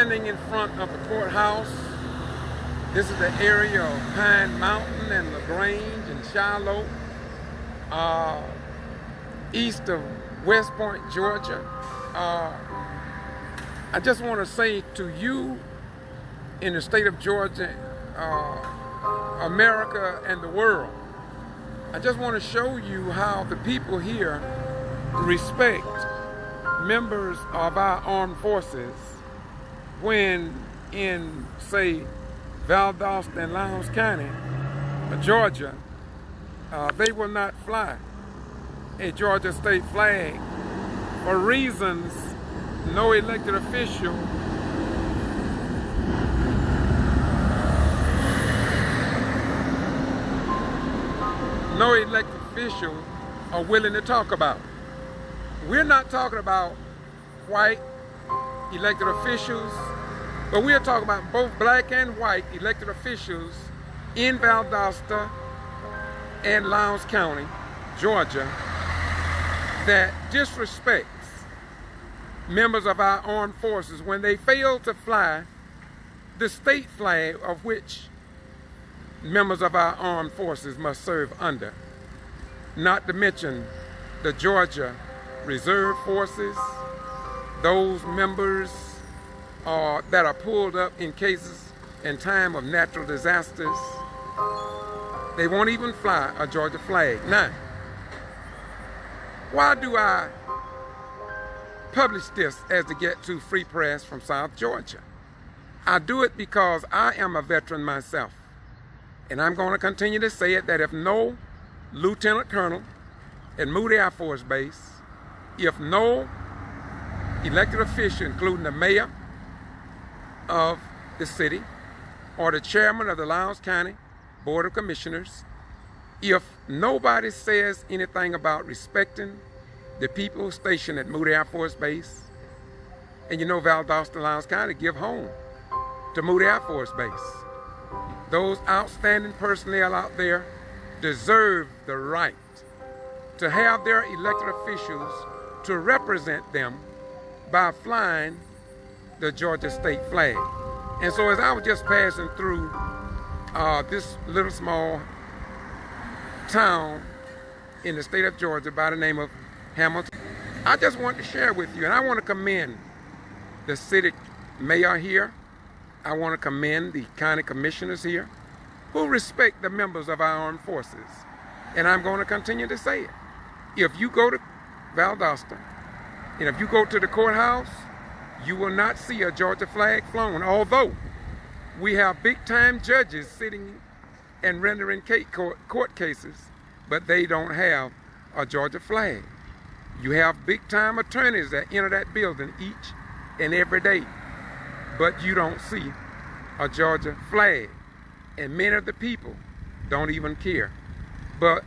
standing in front of the courthouse. This is the area of Pine Mountain and LaGrange and Shiloh, east of West Point, Georgia. I just want to say to you in the state of Georgia, America and the world, I just want to show you how the people here respect members of our armed forces when in, say, Valdosta-Lowndes County, Georgia, they will not fly a Georgia state flag for reasons no elected official are willing to talk about. We're not talking about white elected officials, but we are talking about both black and white elected officials in Valdosta and Lowndes County, Georgia, that disrespects members of our armed forces when they fail to fly the state flag of which members of our armed forces must serve under. Not to mention the Georgia Reserve Forces, those members that are pulled up in cases in time of natural disasters. They won't even fly a Georgia flag. Now, why do I publish this as to get to Free Press from South Georgia? I do it because I am a veteran myself. And I'm going to continue to say it, that if no lieutenant colonel at Moody Air Force Base, if no elected official, including the mayor of the city or the chairman of the Lowndes County Board of Commissioners, if nobody says anything about respecting the people stationed at Moody Air Force Base, and you know Valdosta-Lowndes County give home to Moody Air Force Base. Those outstanding personnel out there deserve the right to have their elected officials to represent them by flying the Georgia state flag. And so as I was just passing through this little small town in the state of Georgia by the name of Hamilton, I just want to share with you, and I want to commend the city mayor here. I want to commend the county commissioners here who respect the members of our armed forces. And I'm going to continue to say it. If you go to Valdosta, and if you go to the courthouse, you will not see a Georgia flag flown, although we have big-time judges sitting and rendering court cases, but they don't have a Georgia flag. You have big-time attorneys that enter that building each and every day, but you don't see a Georgia flag. And many of the people don't even care. But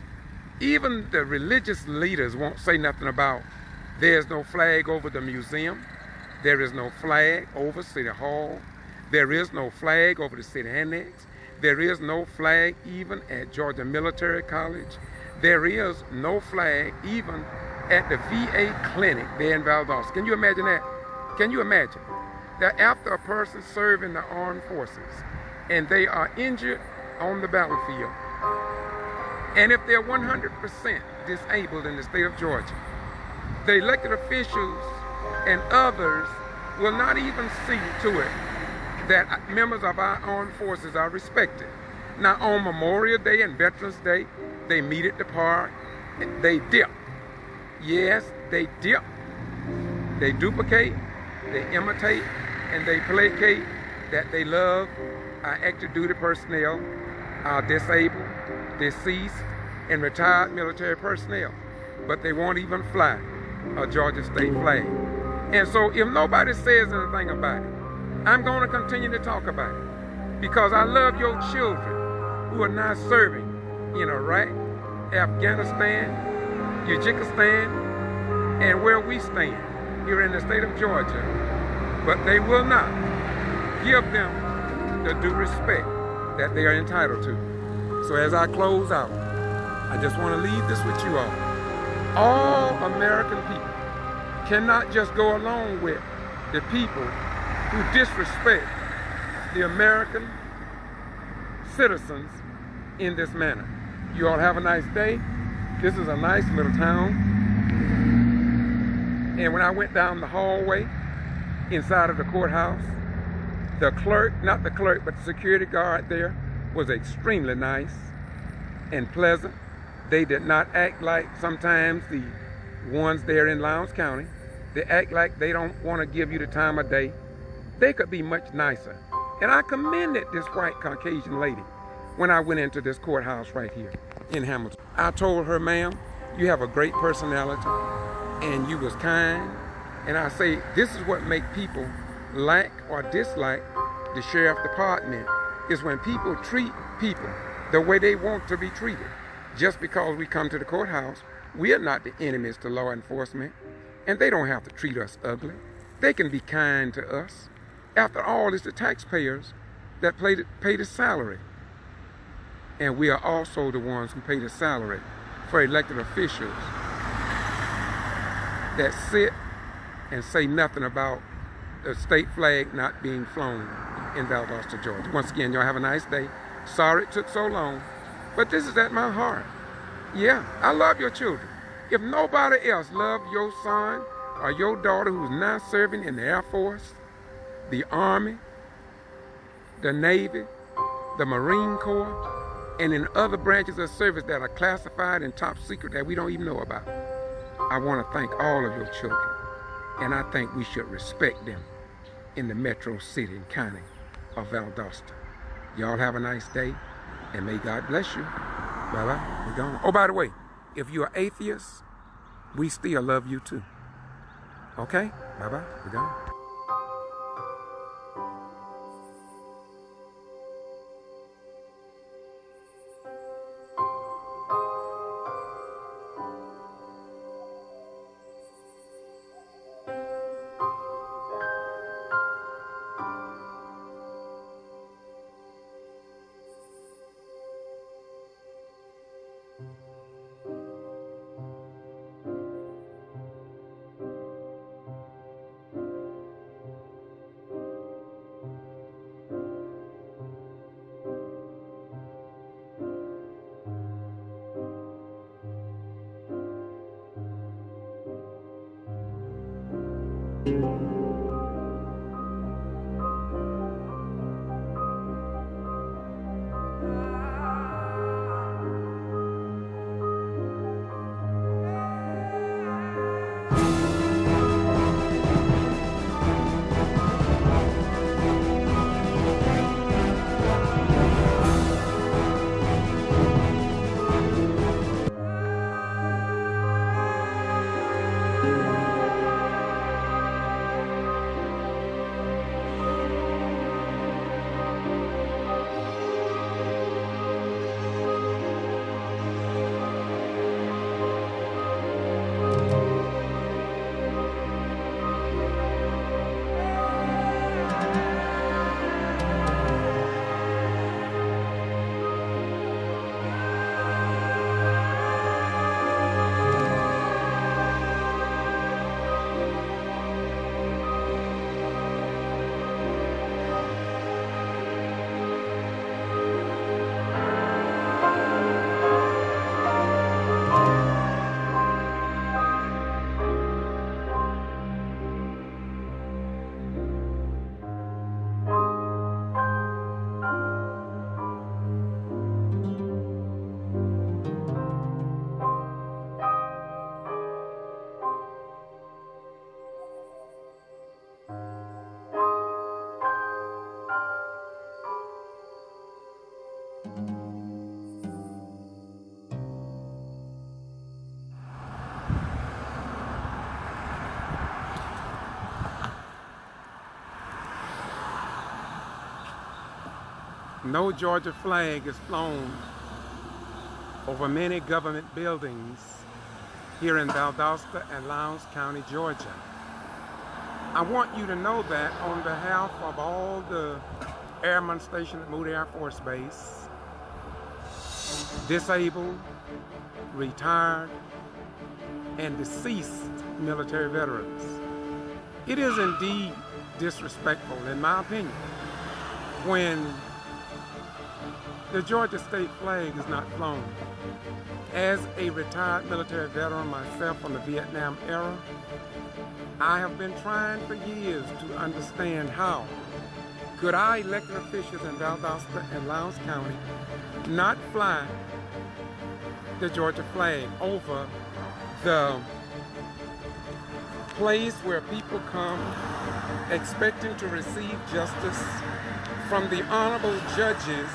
even the religious leaders won't say nothing about there's no flag over the museum, there is no flag over City Hall, there is no flag over the city annex, there is no flag even at Georgia Military College, there is no flag even at the VA clinic there in Valdosta. Can you imagine that? Can you imagine that after a person served in the armed forces and they are injured on the battlefield, and if they're 100% disabled in the state of Georgia, the elected officials and others will not even see to it that members of our armed forces are respected. Now on Memorial Day and Veterans Day, they meet at the park, they dip. Yes, they dip, they duplicate, they imitate, and they placate that they love our active duty personnel, our disabled, deceased, and retired military personnel. But they won't even fly a Georgia state flag. And so if nobody says anything about it, I'm going to continue to talk about it. Because I love your children who are now serving in Iraq, Afghanistan, Tajikistan, and where we stand here in the state of Georgia. But they will not give them the due respect that they are entitled to. So as I close out, I just want to leave this with you all. All American people cannot just go along with the people who disrespect the American citizens in this manner. You all have a nice day. This is a nice little town. And when I went down the hallway inside of the courthouse, the clerk, not the clerk, but the security guard there was extremely nice and pleasant. They did not act like sometimes the ones there in Lowndes County. They act like they don't want to give you the time of day. They could be much nicer. And I commended this white Caucasian lady when I went into this courthouse right here in Hamilton. I told her, ma'am, you have a great personality and you was kind. And I say, this is what make people like or dislike the sheriff department, is when people treat people the way they want to be treated. Just because we come to the courthouse, we are not the enemies to law enforcement, and they don't have to treat us ugly. They can be kind to us. After all, it's the taxpayers that pay the salary. And we are also the ones who pay the salary for elected officials that sit and say nothing about the state flag not being flown in Valdosta, Georgia. Once again, y'all have a nice day. Sorry it took so long, but this is at my heart. Yeah, I love your children. If nobody else loves your son or your daughter who's now serving in the Air Force, the Army, the Navy, the Marine Corps, and in other branches of service that are classified and top secret that we don't even know about, I want to thank all of your children. And I think we should respect them in the metro city and county of Valdosta. Y'all have a nice day, and may God bless you. Bye-bye. We're gone. Oh, by the way, if you're atheist, we still love you too. Okay? Bye-bye. We're gone. No Georgia flag is flown over many government buildings here in Valdosta and Lowndes County, Georgia. I want you to know that on behalf of all the airmen stationed at Moody Air Force Base, disabled, retired, and deceased military veterans, it is indeed disrespectful, in my opinion, when the Georgia state flag is not flown. As a retired military veteran myself from the Vietnam era, I have been trying for years to understand how could our elected officials in Valdosta and Lowndes County not fly the Georgia flag over the place where people come expecting to receive justice from the honorable judges,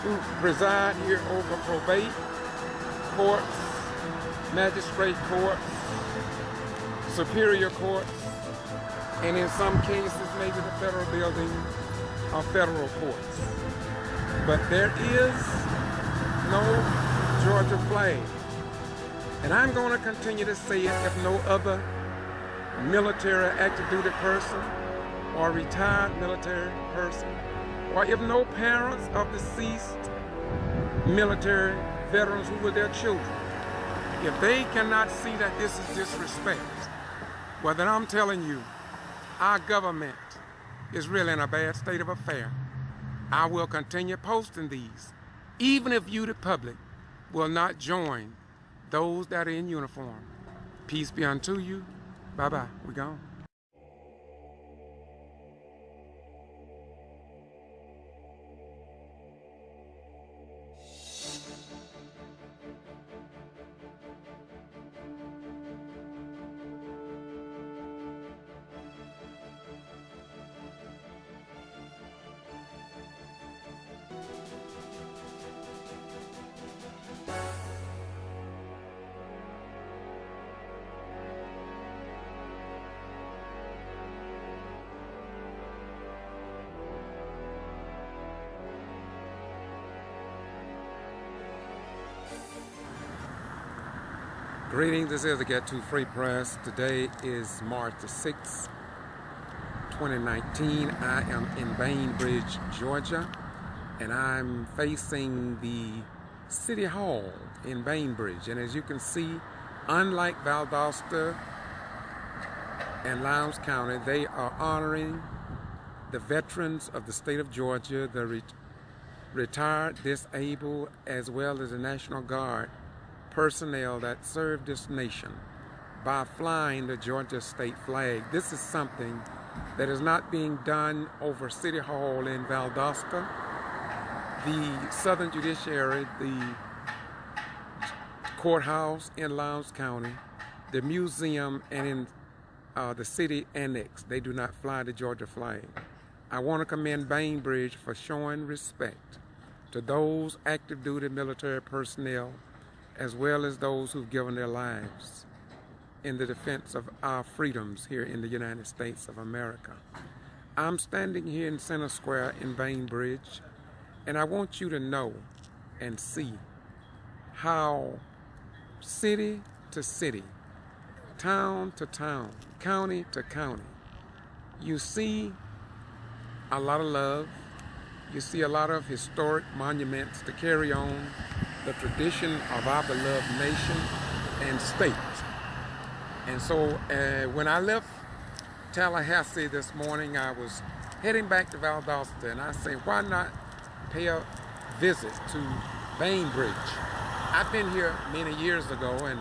who preside here over probate courts, magistrate courts, superior courts, and in some cases maybe the federal building or federal courts. But there is no Georgia flag. And I'm going to continue to say it if no other military active duty person or retired military person, or if no parents of deceased military veterans who were their children, if they cannot see that this is disrespect, well then I'm telling you, our government is really in a bad state of affair. I will continue posting these, even if you, the public, will not join those that are in uniform. Peace be unto you. Bye-bye. We gone. Greetings, this is the Get To Free Press. Today is March the 6th, 2019. I am in Bainbridge, Georgia, and I'm facing the City Hall in Bainbridge. And as you can see, unlike Valdosta and Lowndes County, they are honoring the veterans of the state of Georgia, the retired, disabled, as well as the National Guard personnel that serve this nation by flying the Georgia state flag. This is something that is not being done over City Hall in Valdosta, the Southern Judiciary, the courthouse in Lowndes County, the museum, and in the city annex. They do not fly the Georgia flag. I want to commend Bainbridge for showing respect to those active duty military personnel as well as those who've given their lives in the defense of our freedoms here in the United States of America. I'm standing here in Center Square in Bainbridge, and I want you to know and see how city to city, town to town, county to county, you see a lot of love, you see a lot of historic monuments to carry on the tradition of our beloved nation and state. And so when I left Tallahassee this morning, I was heading back to Valdosta, and I said, why not pay a visit to Bainbridge? I've been here many years ago, and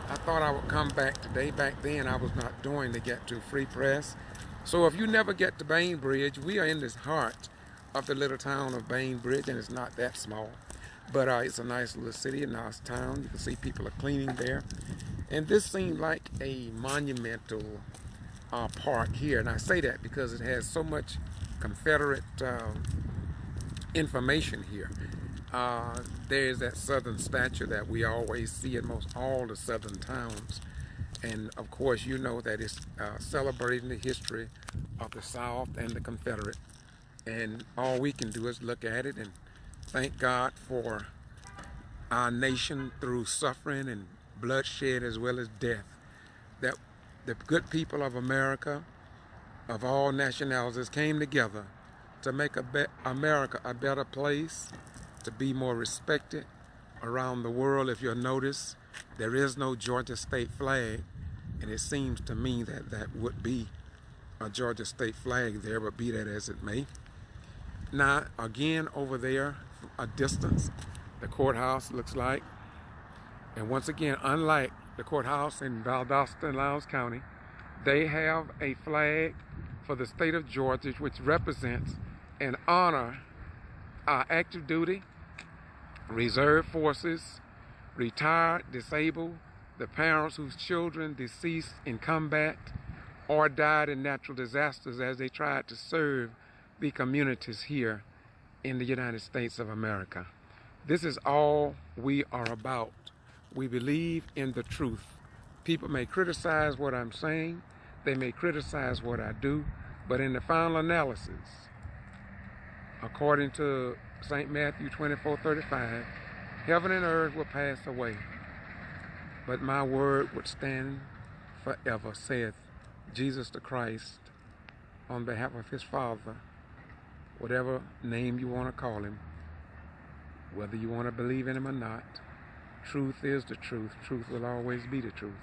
I thought I would come back today. Back then, I was not doing the Get To Free Press. So if you never get to Bainbridge, we are in this heart of the little town of Bainbridge, and it's not that small. But it's a nice little city, a nice town. You can see people are cleaning there. And this seemed like a monumental park here. And I say that because it has so much Confederate information here. There's that Southern statue that we always see in most all the Southern towns. And of course, you know that it's celebrating the history of the South and the Confederate. And all we can do is look at it and thank God for our nation through suffering and bloodshed as well as death, that the good people of America, of all nationalities, came together to make America a better place, to be more respected around the world. If you'll notice, there is no Georgia state flag And it seems to me that that would be a Georgia state flag there, but be that as it may. Now, again, over there, a distance, the courthouse looks like. And once again, unlike the courthouse in Valdosta-Lowndes County, they have a flag for the state of Georgia, which represents and honor our active duty, reserve forces, retired, disabled, the parents whose children deceased in combat or died in natural disasters as they tried to serve the communities here in the United States of America. This is all we are about. We believe in the truth. People may criticize what I'm saying, they may criticize what I do, but in the final analysis, according to St. Matthew 24:35, heaven and earth will pass away, but my word would stand forever, saith Jesus the Christ, on behalf of his Father, whatever name you want to call him, whether you want to believe in him or not. Truth is the truth. Truth will always be the truth.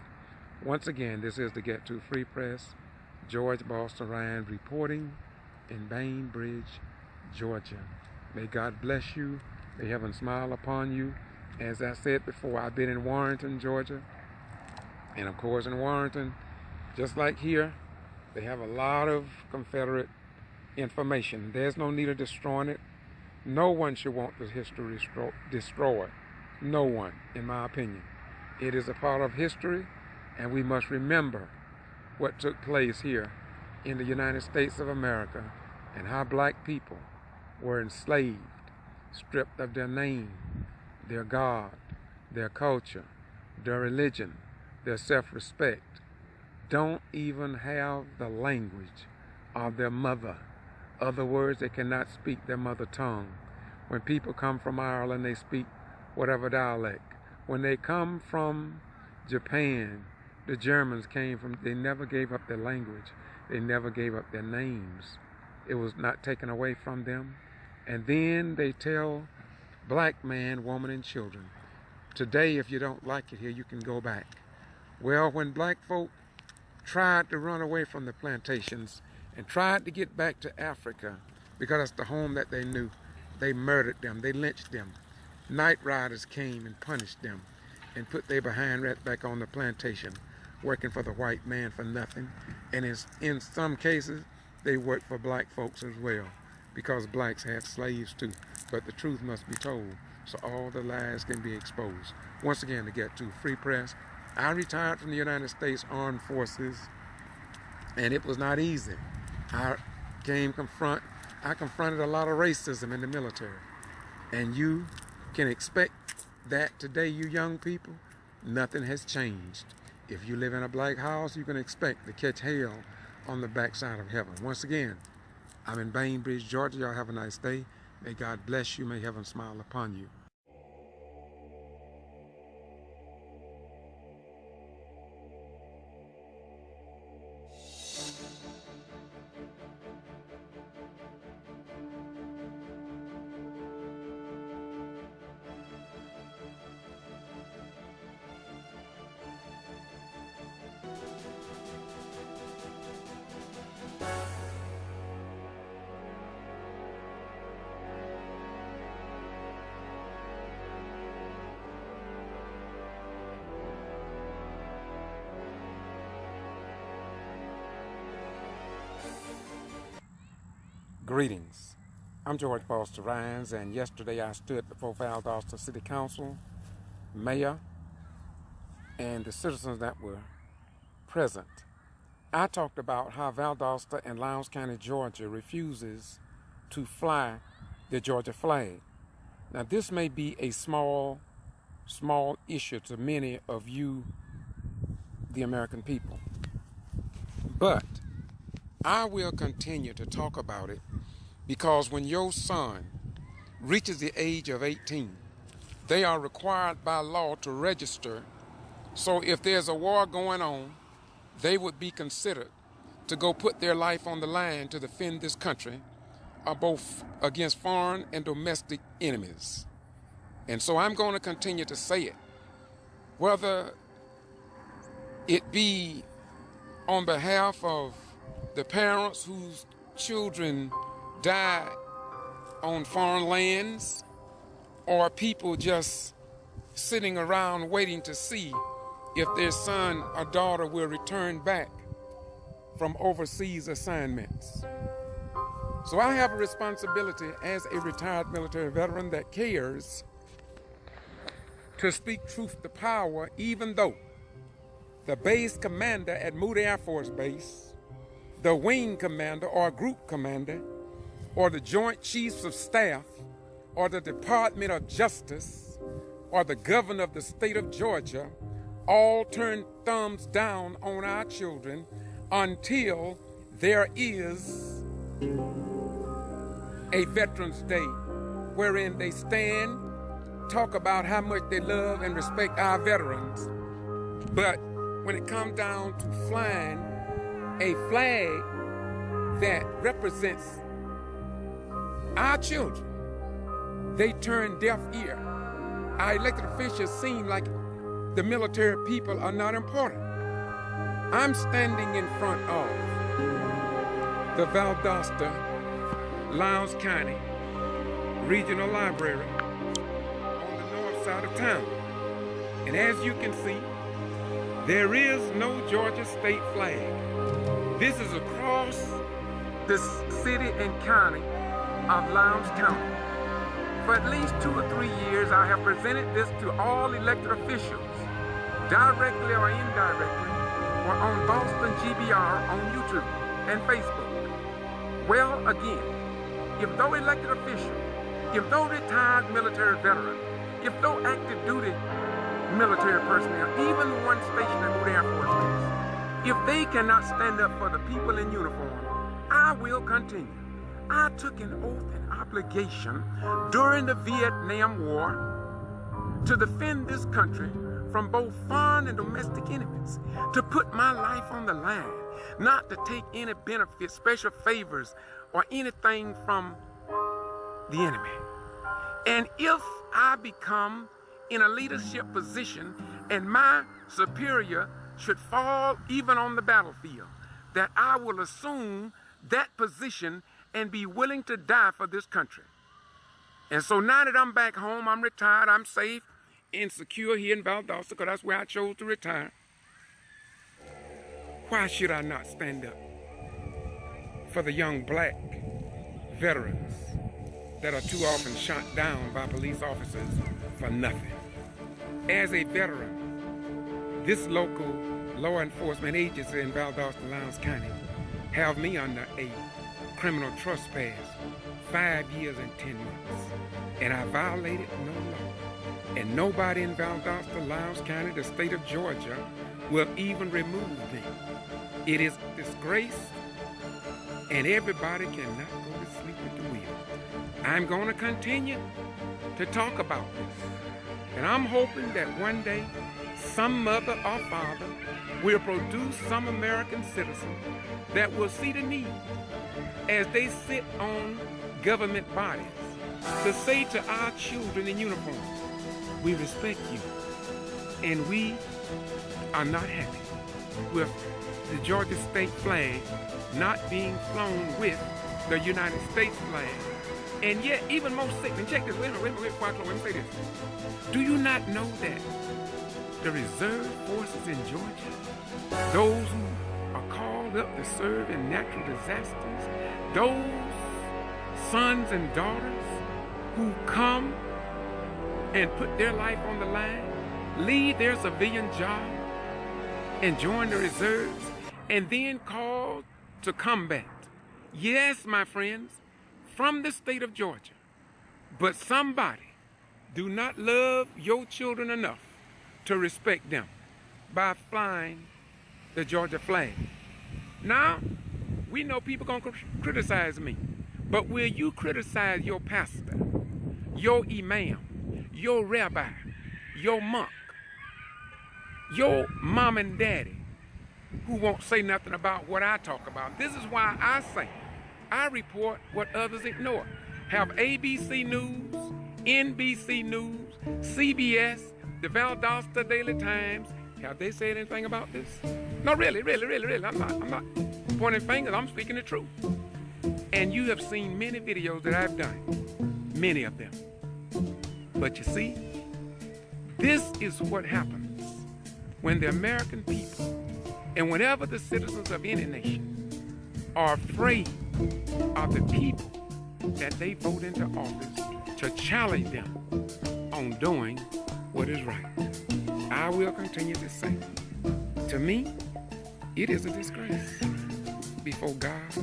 Once again, this is the Get To Free Press. George Boston Ryan reporting in Bainbridge, Georgia. May God bless you. May heaven smile upon you. As I said before, I've been in Warrenton, Georgia. And of course in Warrenton, just like here, they have a lot of Confederate information. There's no need of destroying it. No one should want the history destroyed. No one, in my opinion. It is a part of history, and we must remember what took place here in the United States of America and how black people were enslaved, stripped of their name, their God, their culture, their religion, their self-respect, don't even have the language of their mother. Other words, they cannot speak their mother tongue. When people come from Ireland, they speak whatever dialect. When they come from Japan, the Germans came from, they never gave up their language. They never gave up their names. It was not taken away from them. And then they tell black man, woman, and children, today, if you don't like it here, you can go back. Well, when black folk tried to run away from the plantations and tried to get back to Africa, because that's the home that they knew, they murdered them, they lynched them. Night riders came and punished them and put their behind right back on the plantation, working for the white man for nothing. And in some cases, they worked for black folks as well, because blacks had slaves too. But the truth must be told, so all the lies can be exposed. Once again, to Get To Free Press, I retired from the United States Armed Forces, and it was not easy. I confronted a lot of racism in the military. And you can expect that today, you young people, nothing has changed. If you live in a black house, you can expect to catch hell on the backside of heaven. Once again, I'm in Bainbridge, Georgia. Y'all have a nice day. May God bless you. May heaven smile upon you. Greetings. I'm George Boston-Ryan, and yesterday I stood before Valdosta City Council, Mayor, and the citizens that were present. I talked about how Valdosta and Lowndes County, Georgia refuses to fly the Georgia flag. Now this may be a small issue to many of you, the American people, but I will continue to talk about it, because when your son reaches the age of 18, they are required by law to register. So if there's a war going on, they would be considered to go put their life on the line to defend this country, both against foreign and domestic enemies. And so I'm going to continue to say it, whether it be on behalf of the parents whose children died on foreign lands, or people just sitting around waiting to see if their son or daughter will return back from overseas assignments. So I have a responsibility as a retired military veteran that cares to speak truth to power, even though the base commander at Moody Air Force Base, the wing commander or group commander, or the Joint Chiefs of Staff, or the Department of Justice, or the governor of the state of Georgia all turn thumbs down on our children until there is a Veterans Day wherein they stand, talk about how much they love and respect our veterans. But when it comes down to flying a flag that represents our children, they turn deaf ear. Our elected officials seem like the military people are not important. I'm standing in front of the Valdosta-Lowndes County Regional Library on the north side of town. And as you can see, there is no Georgia state flag. This is across the city and county of Lowndes County. For at least 2 or 3 years, I have presented this to all elected officials, directly or indirectly, or on Boston G.B.R. on YouTube and Facebook. Well, again, if no elected official, if no retired military veteran, if no active duty military personnel, even one stationed at Moody Air Force Base, if they cannot stand up for the people in uniform, I will continue. I took an oath and obligation during the Vietnam War to defend this country from both foreign and domestic enemies, to put my life on the line, not to take any benefits, special favors, or anything from the enemy. And if I become in a leadership position and my superior should fall even on the battlefield, that I will assume that position and be willing to die for this country. And so now that I'm back home, I'm retired, I'm safe and secure here in Valdosta, because that's where I chose to retire. Why should I not stand up for the young black veterans that are too often shot down by police officers for nothing? As a veteran, this local law enforcement agency in Valdosta-Lowndes County have me under a criminal trespass 5 years and 10 months. And I violated no law. And nobody in Valdosta-Lowndes County, the state of Georgia, will even remove me. It is a disgrace, and everybody cannot go to sleep at the wheel. I'm going to continue to talk about this. And I'm hoping that one day some mother or father will produce some American citizen that will see the need as they sit on government bodies to say to our children in uniform, we respect you, and we are not happy with the Georgia state flag not being flown with the United States flag. And yet, even more sick, and check this, wait a minute, before I close, let me say this. Do you not know that the reserve forces in Georgia, those who are called up to serve in natural disasters, those sons and daughters who come and put their life on the line, leave their civilian job and join the reserves, and then called to combat? Yes, my friends, from the state of Georgia. But somebody do not love your children enough to respect them by flying the Georgia flag. Now, we know people gonna criticize me, but will you criticize your pastor, your imam, your rabbi, your monk, your mom and daddy, who won't say nothing about what I talk about? This is why I say I report what others ignore. Have ABC News, NBC News, CBS, the Valdosta Daily Times, Have they said anything about this? No, really. I'm not pointing fingers. I'm speaking the truth. And you have seen many videos that I've done, many of them. But you see, this is what happens when the American people, and whenever the citizens of any nation are afraid of the people that they vote into office to challenge them on doing what is right. I will continue to say, to me, it is a disgrace before God,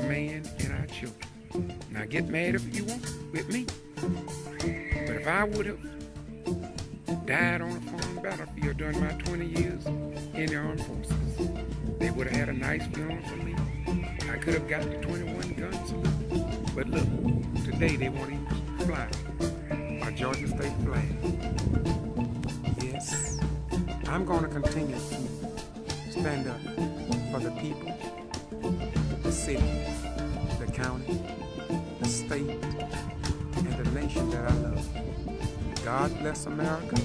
man, and our children. Now get mad if you want with me. But if I would have died on a foreign battlefield during my 20 years in the armed forces, they would have had a nice funeral for me. I could have got the 21 guns. But look, today they won't even fly our Georgia State flag. Yes, I'm going to continue to stand up for the people, the city, the county, the state, and the nation that I love. God bless America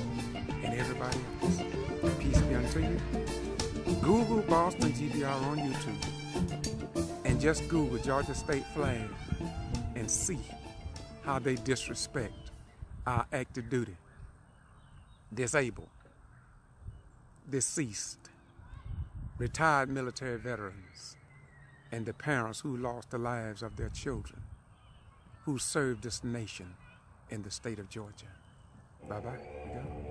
and everybody else. Peace be unto you. Google Boston G.B.R. on YouTube and just Google Georgia State flag and see how they disrespect our active duty, disabled, deceased, retired military veterans, and the parents who lost the lives of their children, who served this nation in the state of Georgia. Bye-bye. You go.